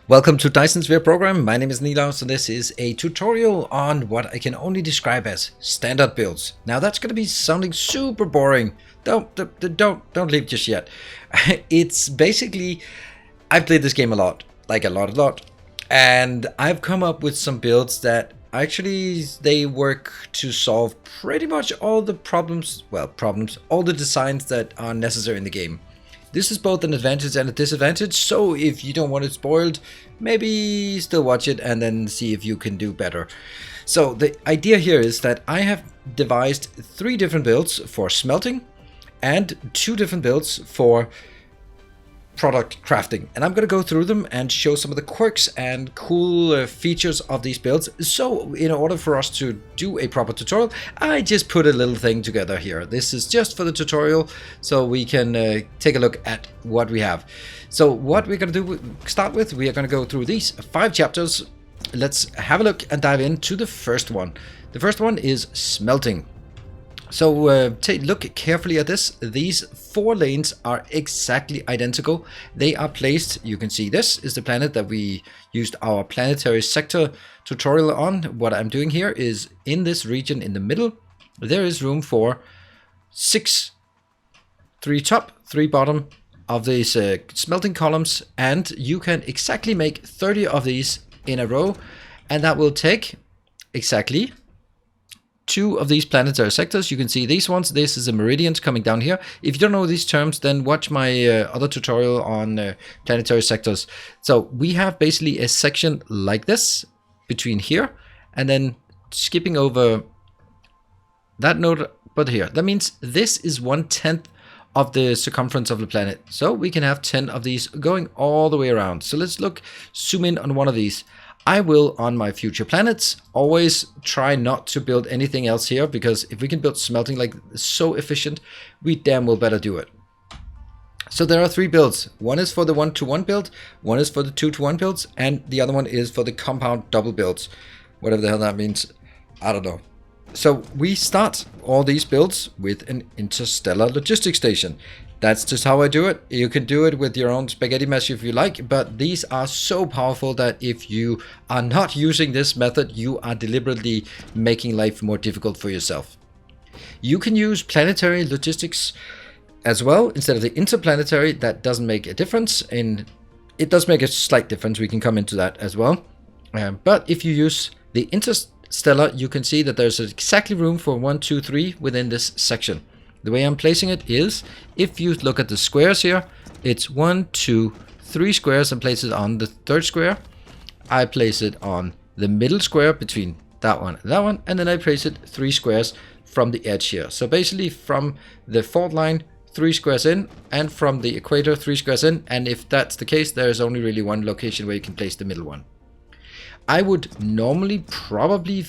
Welcome to Dyson Sphere Program. My name is Nilaus and this is a tutorial on what I can only describe as standard builds. Now that's going to be sounding super boring. Don't leave just yet. It's basically, I've played this game a lot, like a lot, and I've come up with some builds that actually they work to solve pretty much all the problems, all the designs that are necessary in the game. This is both an advantage and a disadvantage, so if you don't want it spoiled, maybe still watch it and then see if you can do better. So the idea here is that I have devised 3 different builds for smelting and 2 different builds for product crafting, and I'm going to go through them and show some of the quirks and cool features of these builds. So in order for us to do a proper tutorial, I just put a little thing together here. This is just for the tutorial so we can take a look at what we have. So what we're going to do, start with, we are going to go through these 5 chapters. Let's have a look and dive into the first one. The first one is smelting. So look carefully at this. These 4 lanes are exactly identical. They are placed, you can see this is the planet that we used our planetary sector tutorial on. What I'm doing here is in this region in the middle, there is room for 6, 3 top, 3 bottom of these smelting columns, and you can exactly make 30 of these in a row, and that will take exactly 2 of these planetary sectors. You can see these ones. This is a meridians coming down here. If you don't know these terms, then watch my other tutorial on planetary sectors. So we have basically a section like this between here and then skipping over that node, but here. That means this is 1/10 of the circumference of the planet. So we can have 10 of these going all the way around. So let's zoom in on one of these. I will, on my future planets, always try not to build anything else here, because if we can build smelting like so efficient, we damn well better do it. So there are 3 builds. One is for the 1-to-1 build, one is for the 2-to-1 builds, and the other one is for the compound double builds. Whatever the hell that means, I don't know. So we start all these builds with an interstellar logistics station. That's just how I do it. You can do it with your own spaghetti mess if you like, but these are so powerful that if you are not using this method, you are deliberately making life more difficult for yourself. You can use planetary logistics as well instead of the interplanetary. That doesn't make a difference. It does make a slight difference. We can come into that as well. But if you use the interstellar, you can see that there's exactly room for 1, 2, 3 within this section. The way I'm placing it is, if you look at the squares here, it's 1, 2, 3 squares and place it on the 3rd square. I place it on the middle square between that one and that one, and then I place it 3 squares from the edge here. So basically from the fault line, 3 squares in, and from the equator, 3 squares in. And if that's the case, there is only really one location where you can place the middle one. I would normally probably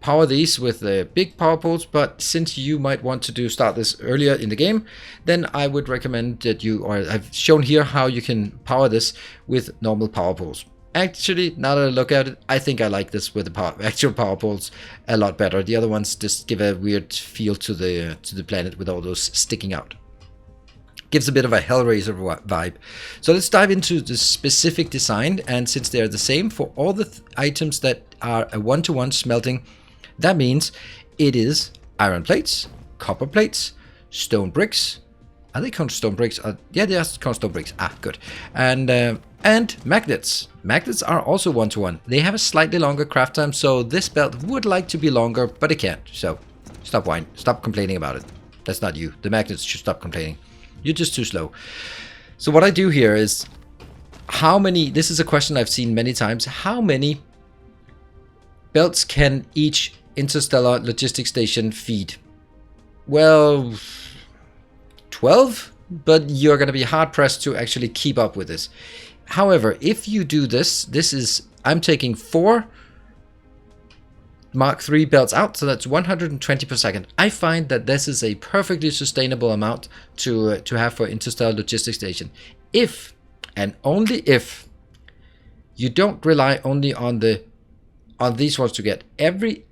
power these with the big power poles, but since you might want to start this earlier in the game, then I would recommend that I've shown here how you can power this with normal power poles. Actually, now that I look at it, I think I like this with the actual power poles a lot better. The other ones just give a weird feel to the planet with all those sticking out. Gives a bit of a Hellraiser vibe. So let's dive into the specific design, and since they're the same for all the items that are a 1-to-1 smelting, that means it is iron plates, copper plates, stone bricks. Are they called stone bricks? Yeah, they are called stone bricks. Ah, good. And magnets. Magnets are also 1-to-1. They have a slightly longer craft time, so this belt would like to be longer, but it can't. So stop whining. Stop complaining about it. That's not you. The magnets should stop complaining. You're just too slow. So what I do here is, this is a question I've seen many times. How many belts can each interstellar logistics station feed? Well, 12, but you're going to be hard pressed to actually keep up with this. However, if you do this, I'm taking 4 Mark III belts out, so that's 120 per second. I find that this is a perfectly sustainable amount to have for interstellar logistics station. If and only if you don't rely only on these ones to get every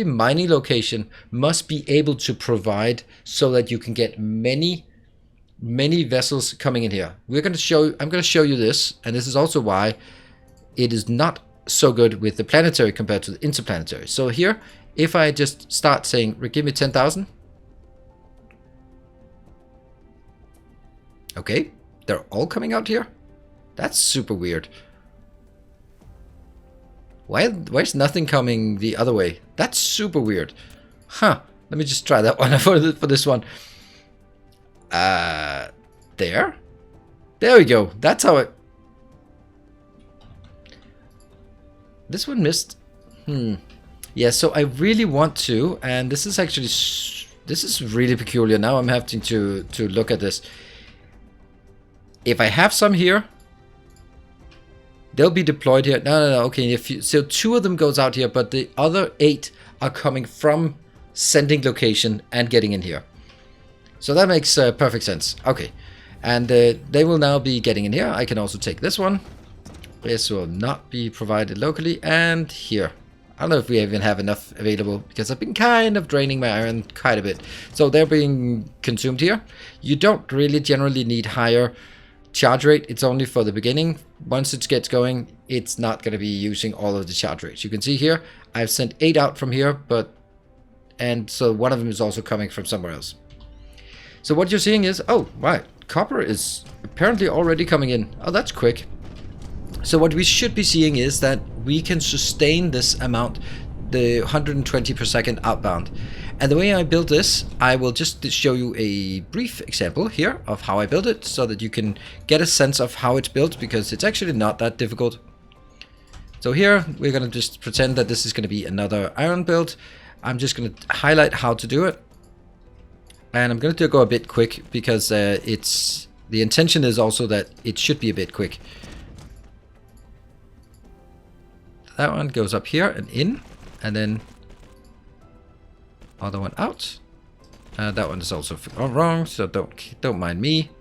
mining location must be able to provide so that you can get many vessels coming in here. I'm going to show you this, and this is also why it is not so good with the planetary compared to the interplanetary. So here, if I just start saying, give me 10,000. Okay, they're all coming out here. That's super weird. Why is nothing coming the other way? That's super weird. Huh. Let me just try that one for this one. There? There we go. That's how it... This one missed. Yeah, so I really want to, and this is actually... This is really peculiar. Now I'm having to look at this. If I have some here, they'll be deployed here. No. Okay, so 2 of them goes out here, but the other 8 are coming from sending location and getting in here. So that makes perfect sense. Okay, and they will now be getting in here. I can also take this one. This will not be provided locally, and here. I don't know if we even have enough available, because I've been kind of draining my iron quite a bit. So they're being consumed here. You don't really generally need higher charge rate. It's only for the beginning. Once it gets going, it's not going to be using all of the charge rates. You can see here, I've sent 8 out from here, and so one of them is also coming from somewhere else. So what you're seeing is, oh, right, copper is apparently already coming in. Oh, that's quick. So what we should be seeing is that we can sustain this amount, the 120 per second outbound. And the way I built this, I will just show you a brief example here of how I built it, so that you can get a sense of how it's built, because it's actually not that difficult. So here, we're going to just pretend that this is going to be another iron build. I'm just going to highlight how to do it. And I'm going to go a bit quick, because the intention is also that it should be a bit quick. That one goes up here and in, and then other one out. That one is also wrong, so don't mind me.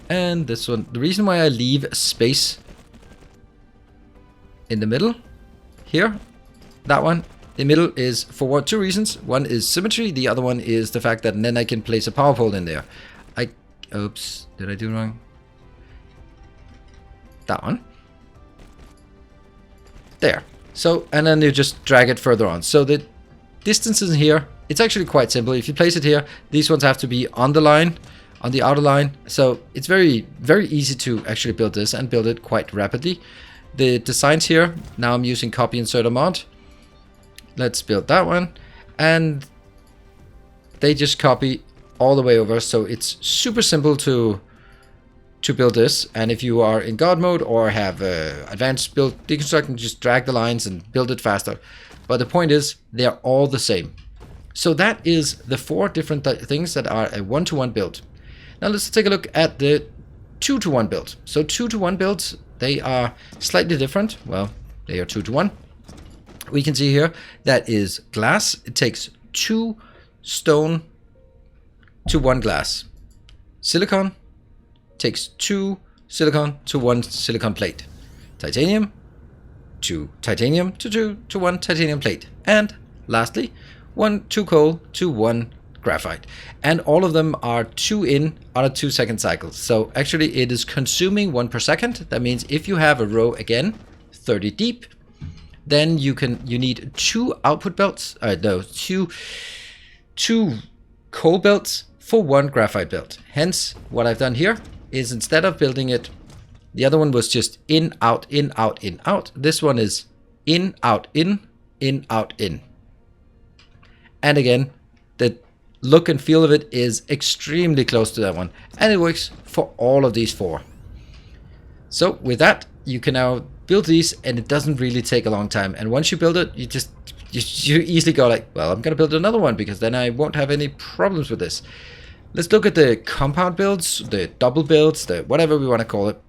And this one, the reason why I leave space in the middle here, that one, the middle is for 2 reasons. One is symmetry, the other one is the fact that then I can place a power pole in there. Oops, did I do wrong? That one. There. So, and then you just drag it further on. So the distances here, it's actually quite simple. If you place it here, these ones have to be on the line, on the outer line. So it's very, very easy to actually build this, and build it quite rapidly. The designs here, now I'm using copy insert a mod. Let's build that one. And they just copy all the way over. So it's super simple to build this. And if you are in God mode or have advanced build deconstruct, just drag the lines and build it faster. But the point is, they're all the same. So that is the 4 different things that are a 1-to-1 build. Now let's take a look at the 2-to-1 build. So 2-to-1 builds, they are slightly different. Well, they are 2-to-1. We can see here that is glass. It takes 2 stone to 1 glass. Silicon takes 2 silicon to 1 silicon plate. Titanium, 2 titanium to 2 to 1 titanium plate. And lastly, 2 coal to 1 graphite. And all of them are 2 in on a 2-second cycle. So actually it is consuming 1 per second. That means if you have a row again, 30 deep, then you need 2 output belts, two coal belts for 1 graphite belt. Hence, what I've done here is, instead of building it, the other one was just in, out, in, out, in, out. This one is in, out, in, out, in. And again, the look and feel of it is extremely close to that one. And it works for all of these 4. So with that, you can now build these, and it doesn't really take a long time. And once you build it, you easily go like, well, I'm going to build another one, because then I won't have any problems with this. Let's look at the compound builds, the double builds, the whatever we want to call it.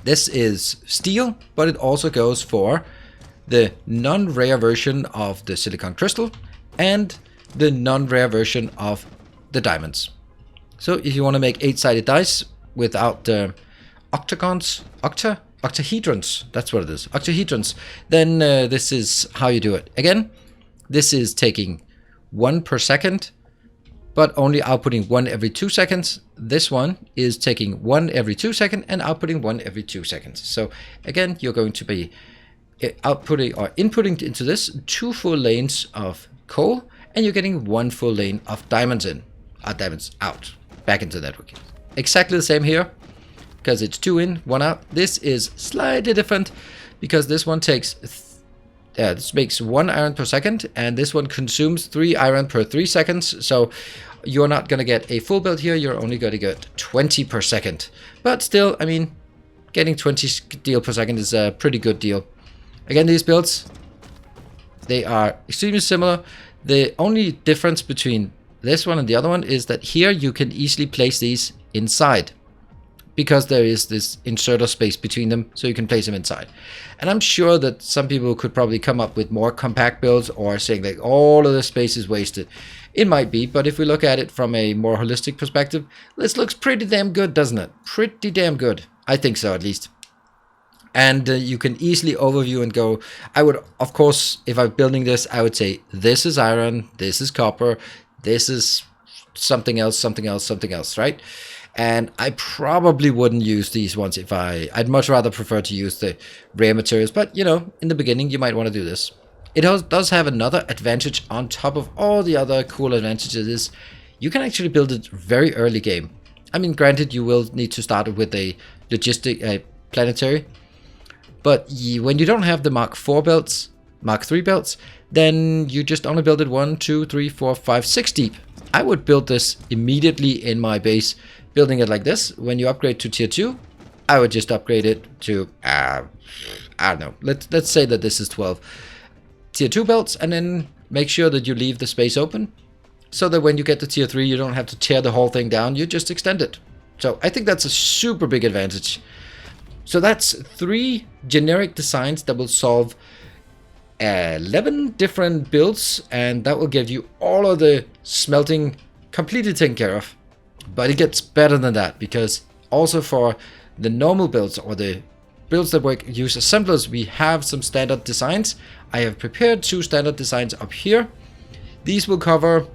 This is steel, but it also goes for the non-rare version of the silicon crystal and the non-rare version of the diamonds. So if you want to make 8-sided dice without octagons, octahedrons, that's what it is, octahedrons, then this is how you do it. Again, this is taking 1 per second but only outputting 1 every 2 seconds. This one is taking 1 every 2 seconds and outputting 1 every 2 seconds. So again, you're going to be outputting or inputting into this 2 full lanes of coal, and you're getting 1 full lane of diamonds in, diamonds out, back into the network. Exactly the same here, because it's 2 in, 1 out. This is slightly different because this one takes, this makes 1 iron per second, and this one consumes 3 iron per 3 seconds. So you're not going to get a full build here. You're only going to get 20 per second. But still, I mean, getting 20 steel per second is a pretty good deal. Again, these builds, they are extremely similar. The only difference between this one and the other one is that here you can easily place these inside, because there is this inserter space between them, so you can place them inside. And I'm sure that some people could probably come up with more compact builds, or saying like all of the space is wasted. It might be, but if we look at it from a more holistic perspective, this looks pretty damn good, doesn't it? Pretty damn good. I think so, at least. And you can easily overview and go, I would, of course, if I'm building this, I would say, this is iron, this is copper, this is something else, something else, something else, right? And I probably wouldn't use these ones if I'd much rather prefer to use the rare materials. But, you know, in the beginning, you might want to do this. It does have another advantage on top of all the other cool advantages, is you can actually build it very early game. I mean, granted, you will need to start with a planetary. But when you don't have the Mark 4 belts, Mark 3 belts, then you just only build it 1, 2, 3, 4, 5, 6 deep. I would build this immediately in my base, building it like this. When you upgrade to tier 2, I would just upgrade it to, I don't know, let's say that this is 12 tier 2 belts, and then make sure that you leave the space open, so that when you get to tier 3, you don't have to tear the whole thing down, you just extend it. So I think that's a super big advantage. So that's 3 generic designs that will solve 11 different builds, and that will give you all of the smelting completely taken care of. But it gets better than that, because also for the normal builds, or the builds that use assemblers, we have some standard designs. I have prepared 2 standard designs up here. These will cover,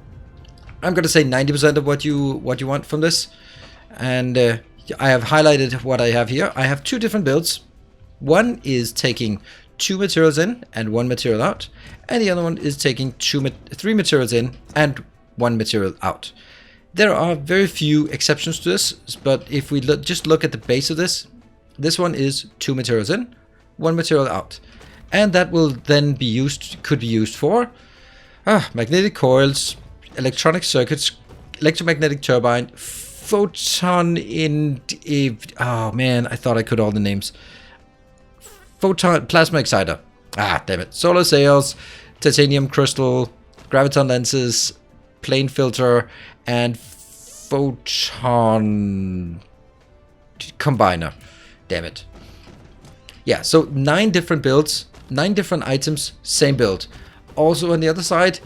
I'm going to say 90% of what you want from this. And I have highlighted what I have here. I have 2 different builds. One is taking 2 materials in and 1 material out, and the other one is taking 3 materials in and 1 material out. There are very few exceptions to this, but if we just look at the base of this one is 2 materials in, 1 material out, and that will then be used, could be used for magnetic coils, electronic circuits, electromagnetic turbine, photon oh man, I thought I could all the names. Photon plasma exciter. Damn it. Solar sails, titanium crystal, graviton lenses, plane filter, and photon combiner. Damn it. Yeah, so 9 different builds, 9 different items, same build. Also on the other side,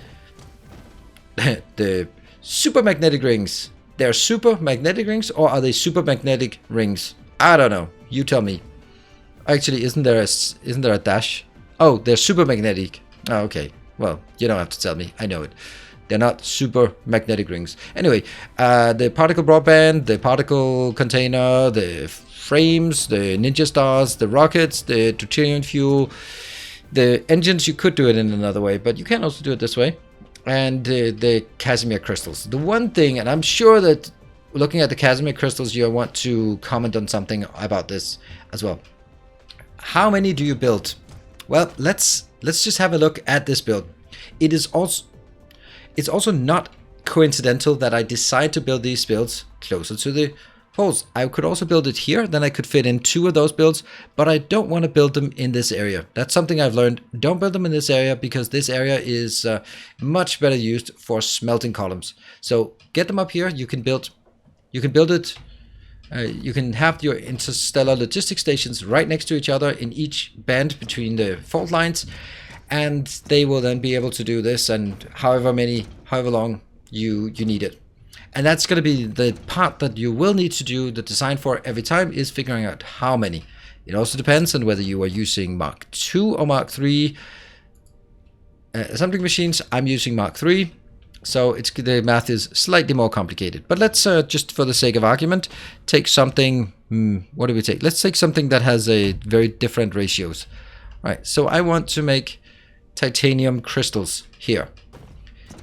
the super magnetic rings. They're super magnetic rings, or are they super magnetic rings? I don't know. You tell me. Actually, isn't there a dash? Oh, they're super magnetic. Oh, okay. Well, you don't have to tell me. I know it. They're not super magnetic rings. Anyway, the particle broadband, the particle container, the frames, the ninja stars, the rockets, the deuterium fuel, the engines. You could do it in another way, but you can also do it this way. And the Casimir crystals. The one thing, and I'm sure that looking at the Casimir crystals, you want to comment on something about this as well. How many do you build? Well, let's just have a look at this build. It's also not coincidental that I decide to build these builds closer to the holes. I could also build it here, then I could fit in 2 of those builds, but I don't want to build them in this area. That's something I've learned. Don't build them in this area, because this area is much better used for smelting columns. So get them up here. You can build it. You can have your interstellar logistics stations right next to each other in each band between the fault lines, and they will then be able to do this, and however long you need it. And that's going to be the part that you will need to do the design for every time, is figuring out how many. It also depends on whether you are using Mark 2 or Mark 3 assembling machines. I'm using Mark 3. So the math is slightly more complicated. But let's just for the sake of argument, take something. What do we take? Let's take something that has a very different ratios. Right. So I want to make titanium crystals here.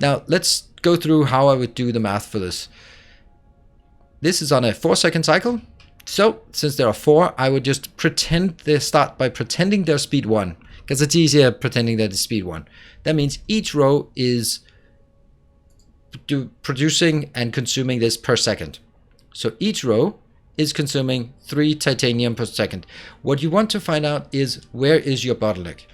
Now let's go through how I would do the math for this. This is on a 4-second cycle. So since there are 4, I would just pretend they start by pretending they're speed 1, because it's easier pretending that it's speed 1. That means each row is producing and consuming this per second. So each row is consuming 3 titanium per second. What you want to find out is, where is your bottleneck?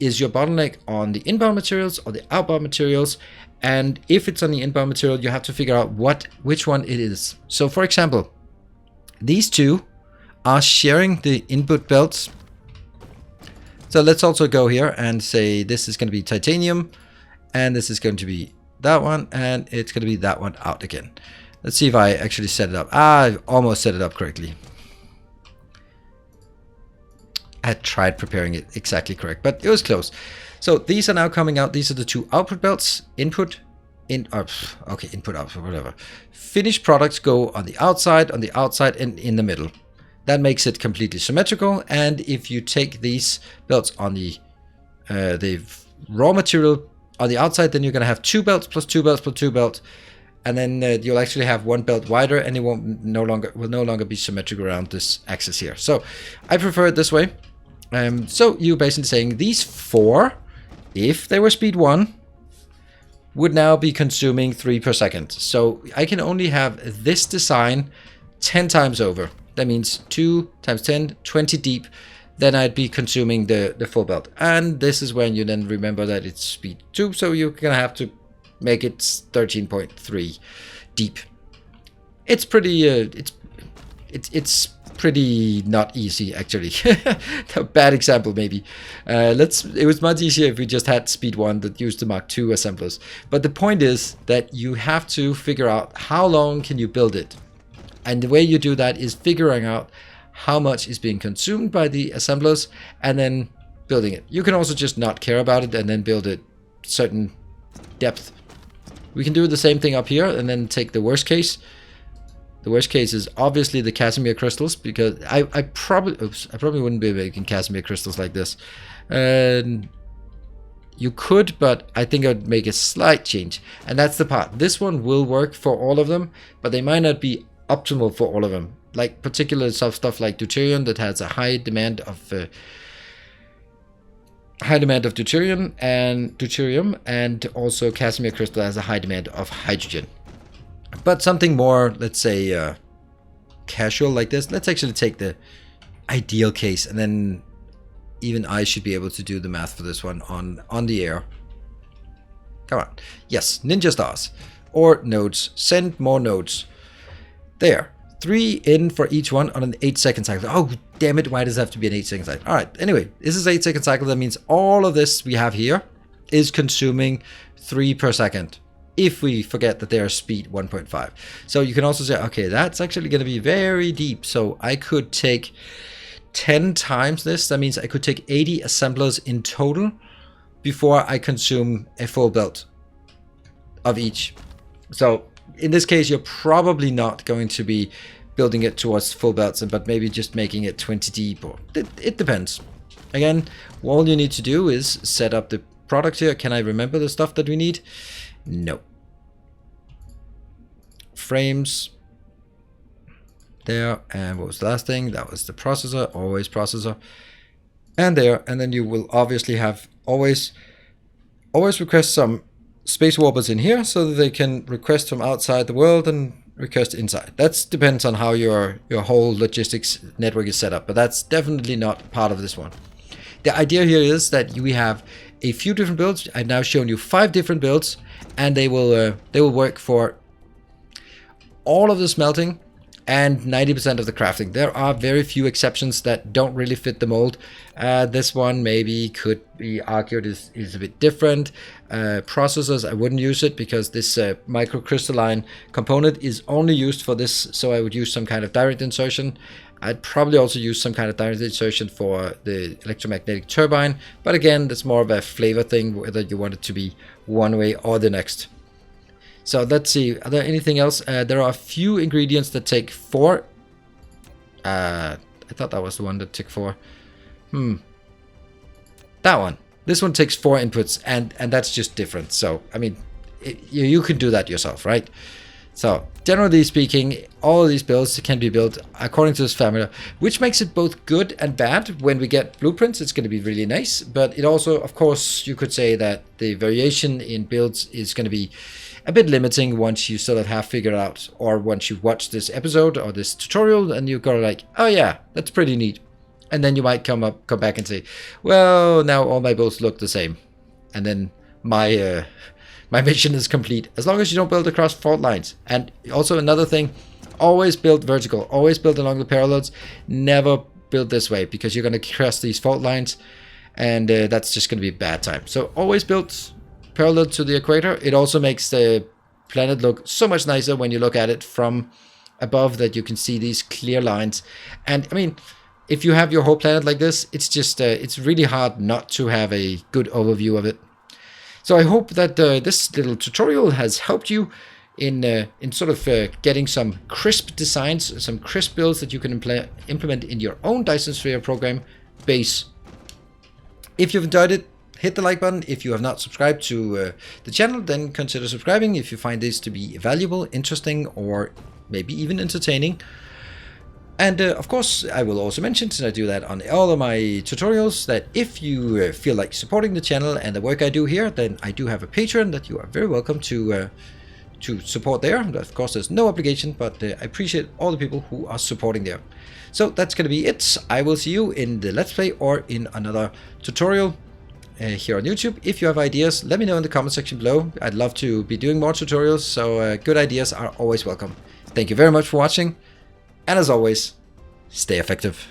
Is your bottleneck on the inbound materials or the outbound materials? And if it's on the inbound material, you have to figure out which one it is. So for example, these two are sharing the input belts. So let's also go here and say this is going to be titanium, and this is going to be that one, and it's going to be that one out again. Let's see if I actually set it up. I almost set it up correctly. I tried preparing it exactly correct, but it was close. So these are now coming out. These are the 2 output belts. Input, input, output, whatever. Finished products go on the outside, and in the middle. That makes it completely symmetrical. And if you take these belts on the raw material on the outside, then you're going to have 2 belts plus 2 belts plus 2 belts. And then you'll actually have 1 belt wider, and it will no longer be symmetrical around this axis here. So I prefer it this way. So you're basically saying these 4, if they were speed 1, would now be consuming 3 per second. So I can only have this design 10 times over. That means 2 times 10, 20 deep. Then I'd be consuming the full belt. And this is when you then remember that it's speed 2. So you're going to have to make it 13.3 deep. It's pretty, it's pretty not easy, actually. A bad example, maybe. It was much easier if we just had speed 1 that used the Mark II assemblers. But the point is that you have to figure out how long can you build it. And the way you do that is figuring out how much is being consumed by the assemblers and then building it. You can also just not care about it and then build it certain depth. We can do the same thing up here and then take the worst case. The worst case is obviously the Casimir crystals, because I probably wouldn't be making Casimir crystals like this. You could, but I think I'd make a slight change. And that's the part. This one will work for all of them, but they might not be optimal for all of them. Like particular stuff like deuterium that has a high demand of deuterium, and also Casimir crystal has a high demand of hydrogen. But something more, let's say, casual like this. Let's actually take the ideal case, and then even I should be able to do the math for this one on the air. Come on. Yes, ninja stars. Or nodes. Send more nodes. There. 3 in for each one on an 8-second cycle. Oh, damn it. Why does it have to be an 8-second cycle? All right. Anyway, this is 8-second cycle. That means all of this we have here is consuming 3 per second. If we forget that they are speed 1.5. So you can also say, okay, that's actually going to be very deep. So I could take 10 times this. That means I could take 80 assemblers in total before I consume a full belt of each. So in this case, you're probably not going to be building it towards full belts, but maybe just making it 20 deep. Or it depends. Again, all you need to do is set up the product here. Can I remember the stuff that we need? No. Frames. There. And what was the last thing? That was the processor. Always processor. And there. And then you will obviously have always request some space warpers in here so that they can request from outside the world and request inside. That depends on how your whole logistics network is set up, but that's definitely not part of this one. The idea here is that we have a few different builds. I've now shown you 5 different builds, and they will work for all of the smelting and 90% of the crafting. There are very few exceptions that don't really fit the mold. This one maybe could be argued is a bit different. Processors, I wouldn't use it because this microcrystalline component is only used for this, so I would use some kind of direct insertion. I'd probably also use some kind of direct insertion for the electromagnetic turbine, but again, that's more of a flavor thing, whether you want it to be one way or the next. So let's see, are there anything else? There are a few ingredients that take 4. I thought that was the one that took 4. That one. This one takes 4 inputs, and that's just different. So, I mean, you can do that yourself, right? So, generally speaking, all of these builds can be built according to this formula, which makes it both good and bad. When we get blueprints, it's going to be really nice, but it also, of course, you could say that the variation in builds is going to be a bit limiting once you sort of have figured out, or once you've watched this episode or this tutorial, and you go like, oh yeah, that's pretty neat. And then you might come back and say, well, now all my builds look the same. And then my mission is complete, as long as you don't build across fault lines. And also another thing, always build vertical, always build along the parallels, never build this way, because you're going to cross these fault lines, and that's just going to be a bad time. So always build parallel to the equator. It also makes the planet look so much nicer when you look at it from above, that you can see these clear lines. And I mean, if you have your whole planet like this, it's just it's really hard not to have a good overview of it. So I hope that this little tutorial has helped you in sort of getting some crisp designs, some crisp builds that you can implement in your own Dyson Sphere Program base. If you've enjoyed it, hit the like button. If you have not subscribed to the channel, then consider subscribing if you find this to be valuable, interesting, or maybe even entertaining. And of course, I will also mention, since I do that on all of my tutorials, that if you feel like supporting the channel and the work I do here, then I do have a Patreon that you are very welcome to support there. Of course, there's no obligation, but I appreciate all the people who are supporting there. So that's going to be it. I will see you in the Let's Play or in another tutorial here on YouTube. If you have ideas, let me know in the comment section below. I'd love to be doing more tutorials, so good ideas are always welcome. Thank you very much for watching. And as always, stay effective.